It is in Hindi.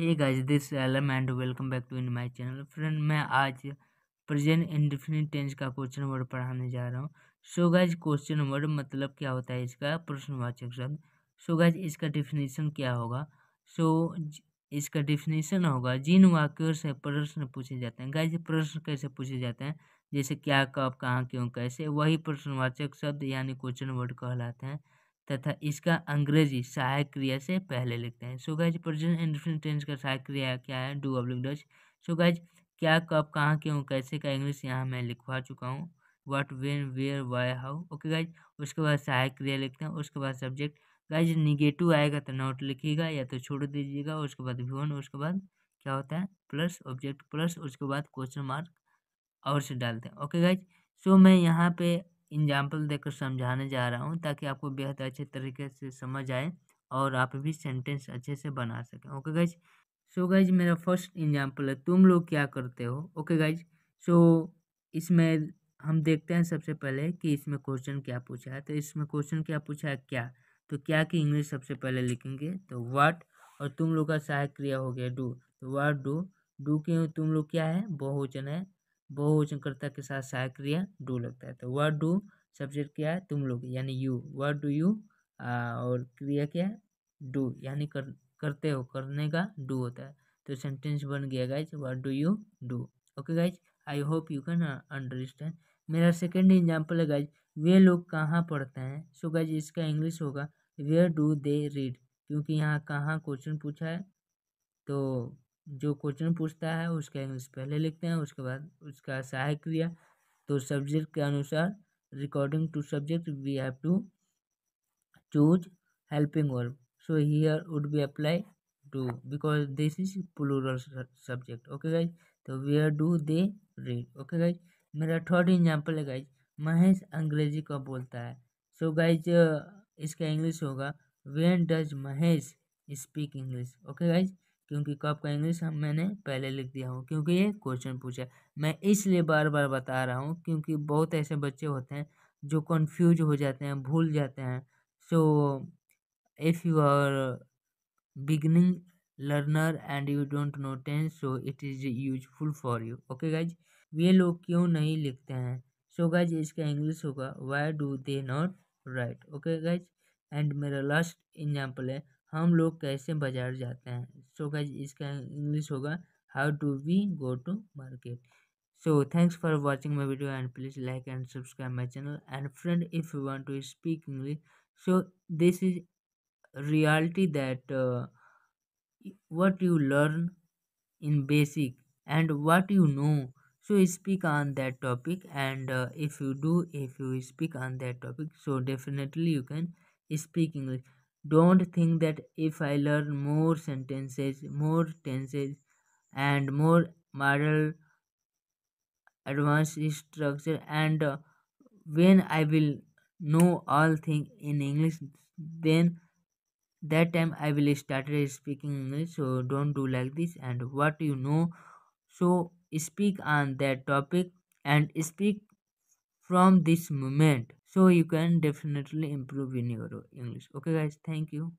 हे गाइस, दिस एलम and welcome back to in my channel. Friend, मैं आज प्रेजेंट इंडेफिनिट टेंस का क्वेश्चन वर्ड पढ़ाने जा रहा हूँ। सो गाइस, क्वेश्चन वर्ड मतलब क्या होता है? इसका प्रश्नवाचक शब्द। सो गाइस, इसका डिफिनीशन क्या होगा? सो इसका डिफिनीशन होगा, जिन वाक्यों से प्रश्न पूछे जाते हैं। गाइस, प्रश्न कैसे पूछे जाते हैं? जैसे क्या, कब, कहाँ, क्यों, कैसे, वही प्रश्नवाचक शब्द यानी क्वेश्चन वर्ड कहलाते हैं तथा इसका अंग्रेजी सहायक क्रिया से पहले लिखते हैं। So guys, present indefinite tense का सहायक क्रिया क्या है? Do oblique does. So guys, क्या, कब, कहाँ, क्यों, कैसे का इंग्लिश यहाँ मैं लिखवा चुका हूँ। What, when, where, why, how. Okay guys, उसके बाद सहायक क्रिया लिखते हैं, उसके बाद सब्जेक्ट। गाइज, निगेटिव आएगा तो नॉट लिखिएगा या तो छोड़ दीजिएगा। उसके बाद वी1, उसके बाद क्या होता है? प्लस ऑब्जेक्ट प्लस, उसके बाद क्वेश्चन मार्क और से डालते हैं। ओके गाइज, सो मैं यहाँ पे एग्जाम्पल देकर समझाने जा रहा हूँ ताकि आपको बेहद अच्छे तरीके से समझ आए और आप भी सेंटेंस अच्छे से बना सकें। ओके गाइज, सो गाइज मेरा फर्स्ट एग्जाम्पल है, तुम लोग क्या करते हो। ओके गाइज, सो इसमें हम देखते हैं सबसे पहले कि इसमें क्वेश्चन क्या पूछा है। तो इसमें क्वेश्चन क्या पूछा है? क्या। तो क्या की इंग्लिश सबसे पहले लिखेंगे तो व्हाट, और तुम लोग का सहायक क्रिया हो गया डू। तो व्हाट डू। डू के तुम लोग क्या है? बहुवचन है। बहुवचनकर्ता के साथ सहायक क्रिया डू लगता है। तो व्हाट डू, सब्जेक्ट क्या है? तुम लोग यानी यू। व्हाट डू यू, और क्रिया क्या है? डू यानी करते हो, करने का डू होता है। तो सेंटेंस बन गया guys, what do you do. Okay guys, I hope you can understand. मेरा सेकेंड एग्जाम्पल है गाइज, वे लोग कहाँ पढ़ते हैं। सो गाइज, इसका इंग्लिश होगा वेयर डू दे रीड, क्योंकि यहाँ कहाँ क्वेश्चन पूछा है। तो जो क्वेश्चन पूछता है उसका इंग्लिश पहले लिखते हैं, उसके बाद उसका सहायक क्रिया। तो सब्जेक्ट के अनुसार, according to subject, we have to choose helping verb. So here would be apply to, because this is plural subject. Okay guys, तो where do they read. Okay guys, मेरा थर्ड एग्जाम्पल है गाइज, महेश अंग्रेजी कब बोलता है। सो गाइज, इसका इंग्लिश होगा when does Mahesh speak English. Okay guys, क्योंकि कब का इंग्लिश हम मैंने पहले लिख दिया हूँ क्योंकि ये क्वेश्चन पूछा है। मैं इसलिए बार बार बता रहा हूँ क्योंकि बहुत ऐसे बच्चे होते हैं जो कंफ्यूज हो जाते हैं, भूल जाते हैं। So, if you are beginning learner and you don't know tense, so it is useful for you. Okay guys, वे लोग क्यों नहीं लिखते हैं। So guys, इसका इंग्लिश होगा why do they not write. Okay guys, and मेरा लास्ट एग्जाम्पल है, हम लोग कैसे बाजार जाते हैं। So guys, इसका इंग्लिश होगा how do we go to market. So thanks for watching my video and please like and subscribe my channel. And friend, if you want to speak English, so this is reality that what you learn in basic and what you know, so speak on that topic. And if you speak on that topic, so definitely you can speak English. Don't think that if I learn more sentences, more tenses, and more model advanced structure, and when I will know all thing in English, then that time I will start speaking English. So don't do like this. And what you know, so speak on that topic and speak from this moment. So you can definitely improve in your English. Okay, guys. Thank you.